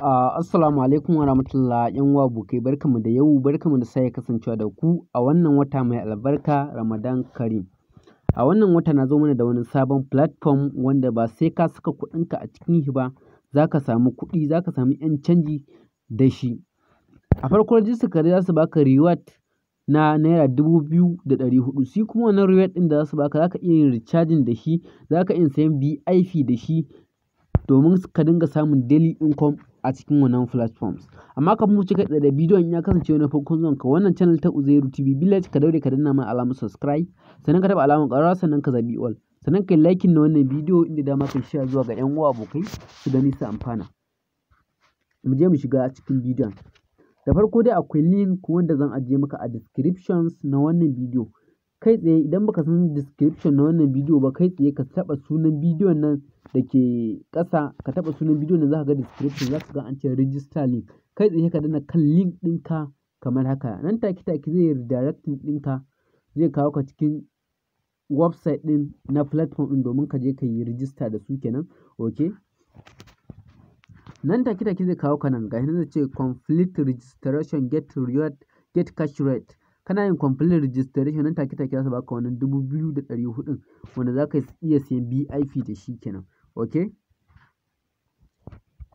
Assalamu alaikum wa rahmatullah ‘yan uwa abokai barkanmu da yau barkanmu da sake kasancewa da ku a wannan wata mai albarka Ramadan Kareem. A wannan wata na zo mana da wani sabon platform wanda ba sai ka saka kuɗinka a cikin shi ba, za ka samu kuɗi, za ka samu ‘yan canji da shi. A farkon rijistar ka dai za su baka reward na Naira 2,400. Shi kuma wannan reward ɗin da za su baka za ka iya yin recharging da shi, za ka iya sayan VIP da shi domin ka dinga samun daily income a cikin wannan platforms. Amma kafin mu ci gaba da bidiyon in ya kasance wani farkon zuwan ka wannan channel ta Uzairu TV Village, ka daure ka danna mana alamar subscribe, sannan ka taɓa alamar ƙararrawa, sannan ka zaɓi all, sannan ka yi liking na wannan bidiyo inda dama ka share zuwa ga ‘yan uwa abokai su gani su amfana. Mu je mu shiga cikin bidiyon. Da farko dai akwai link wanda zan ajiye maka a descriptions na wannan bidiyo. Kai tsaye idan baka san description na wannan bidiyo ba, kai tsaye ka taɓa sunan bidiyon nan da ke ƙasa, ka taɓa sunan bidiyon nan za ka ga description, za ka ga an ce register link. Kai tsaye ka danna kan link ɗinka kamar haka. Nan take zai yi redirecting ɗinka, zai kawo ka cikin website ɗin na platform ɗin domin ka je ka yi register da su kenan. Okay. Nan take zai kawo ka nan, gashi nan zai ce complete registration, get reward, get cash rate. Kana yin complete registration nan take za su baka wannan 2,400 wanda za ka iya siyan VIP da shi kenan. Okay.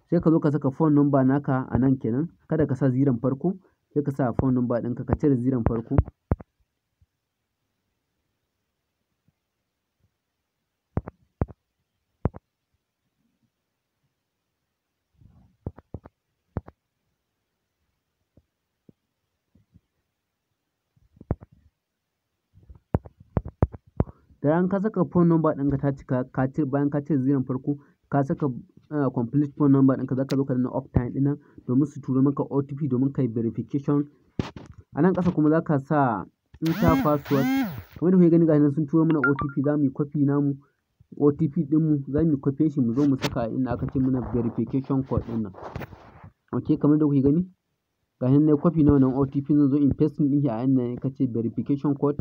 Sai ka zo ka saka phone number naka a nan kenan, kada ka sa ziron farko, sai ka sa phone number ɗinka, ka cire ziron farko. Da ran ka saka phone number ɗinka ta cika, bayan ka cire ziron farko, ka saka complete phone number ɗinka, za ka zo ka danna off time ɗin nan domin su turo maka OTP domin ka yi verification. A nan ƙasa kuma za ka sa enter password. Kamar da kuke gani gashi nan sun turo mana OTP, za mu yi copy namu OTP ɗinmu, za mu yi copy shi mu zo mu saka inda aka ce mana verification code ɗin nan. Okay, kamar da kuke gani gashi nan nayi copy na wannan OTP, zan zo in paste ɗin shi a inda aka ce verification code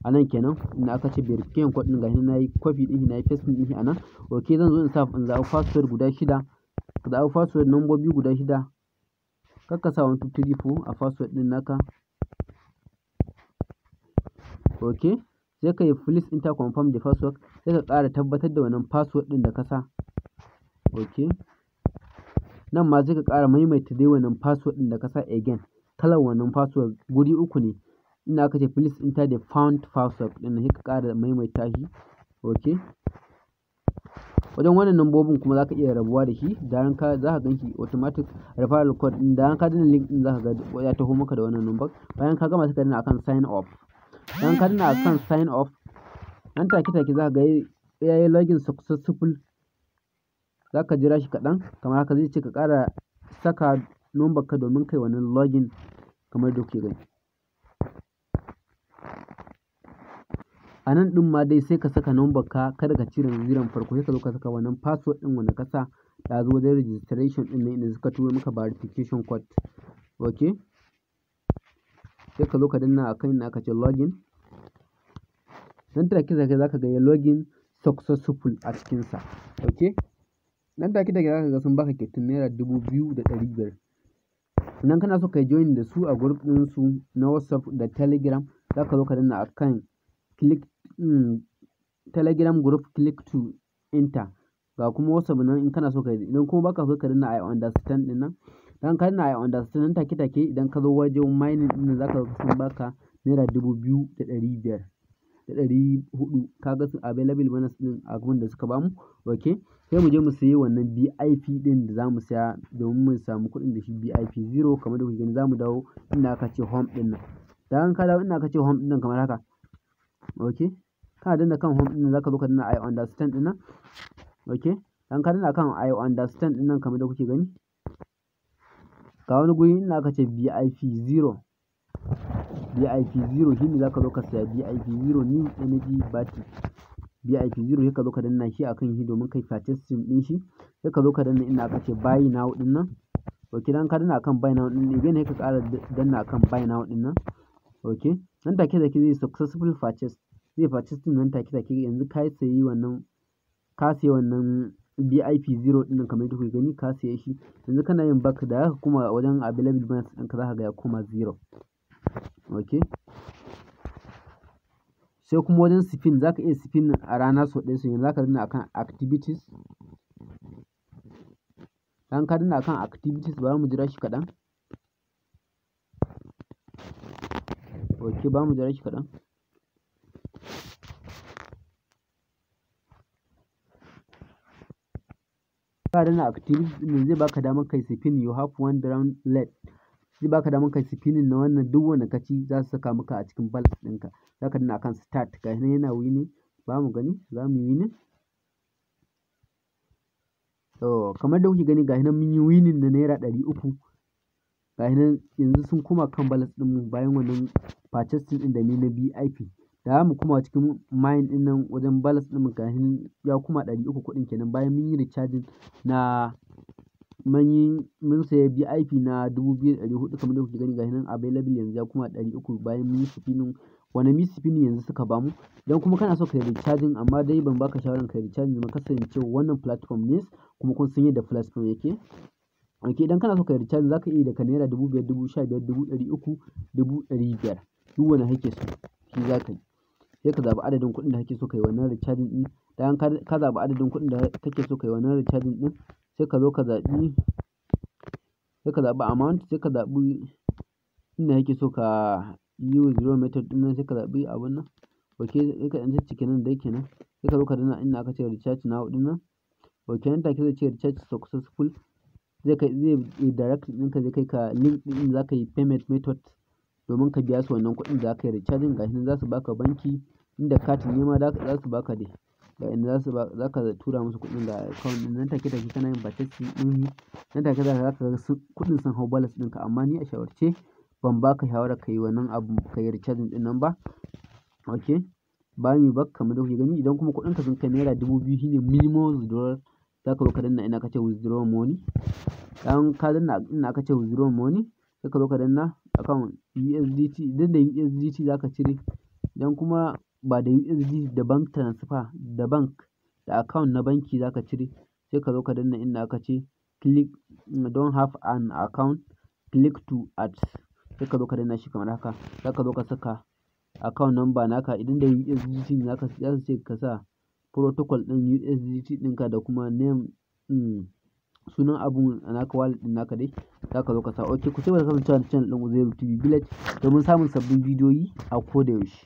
a nan kenan, inda aka ce verification code ɗin gashi nan nayi copy ɗin shi, nayi paste ɗin shi a nan. Okay, zan zo in zaɓi password guda 6, ka zaɓi password nambobi guda 6, kar ka sa 1 2 3 4 a password ɗin naka. Okay, sai ka yi please enter confirm the password, sai ka ƙara tabbatar da wannan password ɗin da ka sa. Okay, nan ma sai ka ƙara maimaita dai wannan password ɗin da ka sa again. Kalar wannan password guri 3 ne, inda aka ce please enter the found password ɗin nan, sai ka ƙara maimaita shi. Okay, wajen wannan nambobin kuma za ka iya rabuwa da shi, da ran ka za ka gan shi automatic referral code ɗin, da ran ka danna link ɗin za ka ga ya taho maka da wannan number. Bayan ka gama sai ka danna akan sign up. Bayan ka danna akan sign up, nan take za ka ga ya yi login successful. Za ka jira shi kaɗan, kamar haka zai ce ka ƙara saka number ka domin kai wannan login kamar da kuke gani. A nan ɗin ma dai sai ka saka number ka, kada ka cire ziron farko, sai ka zo ka saka wannan password ɗin wanda ka sa ɗazu wajen registration ɗin nan inda suka turo maka verification code. Okay, sai ka zo ka danna akan inda aka ce login. Nan take za ka ga ya login successful a cikinsa. Okay, nan take za ka ga sun baka kyautar Naira 2,500. Idan kana so ka join da su a group ɗinsu na WhatsApp da Telegram, za ka zo ka danna akan Telegram group, click to enter. Ga kuma WhatsApp nan in kana so ka yi, idan kuma baka so ka danna I understand ɗin nan. Dan ka danna I understand nan take idan ka zo wajen mining ɗin nan za ka ga sun baka Naira 2,500 da 400. Ka ga su available bonus ɗin abin da suka bamu. Okay, sai mu je mu sayi wannan VIP ɗin da za mu saya domin mu samu kuɗin da shi VIP 0 kamar da kuke gani. Za mu dawo inda aka ce home ɗin nan. Da ran ka dawo inda aka ce home ɗin nan kamar haka. Okay, kana danna kan home ɗin nan za ka zo ka danna I understand ɗin nan. Okay, dan ka danna kan I understand ɗin nan kamar da kuke gani. Ga wani guri inda aka ce VIP 0. VIP 0 shine za ka zo ka saya VIP 0 new energy battery. VIP 0 sai ka zo ka danna shi akan shi domin kai purchasing ɗin shi. Sai ka zo ka danna inda aka ce buy now ɗin nan. Okay, dan ka danna akan buy now ɗin nan, again sai ka ƙara danna akan buy now ɗin nan. Okay, nan take zai successful purchase, zai purchase ɗin nan take yanzu ka sayi wannan BIP 0 ɗin nan kamar yadda kuke gani ka siye shi. Yanzu kana yin back da haka kuma wajen available balance ɗinka za ka ga ya koma 0. Okay. Sai kuma wajen spin za ka iya spin a rana sau ɗaya, so yanzu za ka danna akan activities. Bayan ka danna akan activities bari mu jira shi kaɗan. Okay, bari mu jira shi kaɗan. Ka danna activities ɗin zai baka damar kai spin, you have one round left. Zai baka damar kai spinning na wannan duk wanda ka ci za su saka maka a cikin balance ɗinka. Za ka danna akan start, ga shi nan yana winning. Ba mu gani, za mu yi winning. To kamar da kuke gani ga shi nan mun yi winning na naira 300. Ga shi nan yanzu sun koma kan balance ɗinmu bayan wannan purchasing ɗin da ni na BIP. Da mu kuma cikin mine ɗin nan wajen balance ɗinmu ga shi nan ya kuma 300 kuɗin kenan bayan mun yi recharging na mun saya BIP na 2400 kamar da kuke gani ga shi nan available yanzu ya kuma 300 bayan mun yi spinning. Wani mi spinning yanzu suka bamu. Idan kuma kana so ka yi recharging amma dai ban baka shawaran ka yi recharging ba, kasance wannan platform ne kuma kun san yadda platform yake. Okay, idan kana so ka yi recharging za ka iya daga naira 5000, 15000, 300, 500. Duk wanda kake so shi za ka yi. Sai ka zaɓi adadin kuɗin da kake so ka yi wannan recharging ɗin. Bayan ka zaɓi adadin kuɗin da kake so ka yi wannan recharging ɗin, sai ka zo ka zaɓi amount, sai ka zaɓi inda kake so ka yi withdraw method ɗin nan, sai ka zaɓi abun nan. Okay, sai ka ɗan ciccike nan dai kenan. Sai ka zo ka danna inda aka ce recharge now ɗin nan. Okay, nan take zai ce recharge successful. Zai direct ɗinka zai kai ka link ɗin za ka yi payment method domin ka biya su wannan kuɗin da za ka yi recharging. Ga shi nan za su baka banki, inda katin ne ma za su baka dai. Ga inda za ka tura musu kuɗin da account ɗin nan take kana yin purchasing ɗin. Nan take za ka ga kuɗin sun hau balance ɗinka, amma ni a shawarce ban baka shawarar ka yi wannan abu ka yi recharging ɗin nan ba. Okay, bayan yi back kamar da kuke gani idan kuma kuɗinka sun kai naira 2000 shine minimum withdrawal, za ka zo ka danna inda aka ce withdraw money. Bayan ka danna inda aka ce withdraw money sai ka zo ka danna account USDT. Idan da USDT za ka cire, idan kuma ba da USDT da bank transfer da bank da account na banki za ka cire, sai ka zo ka danna inda aka ce click don't have an account, click to add. Sai ka zo ka danna shi kamar haka. Za ka zo ka saka account number naka. Idan da USDT ne za su ce ka sa protocol ɗin USDT ɗinka da kuma name sunan abun naka wallet ɗin naka dai za ka zo ka sa. Okay, ku ci gaba da kasancewa da channel ɗin Uzairu TV Village domin samun sabbin bidiyoyi a koda yaushe.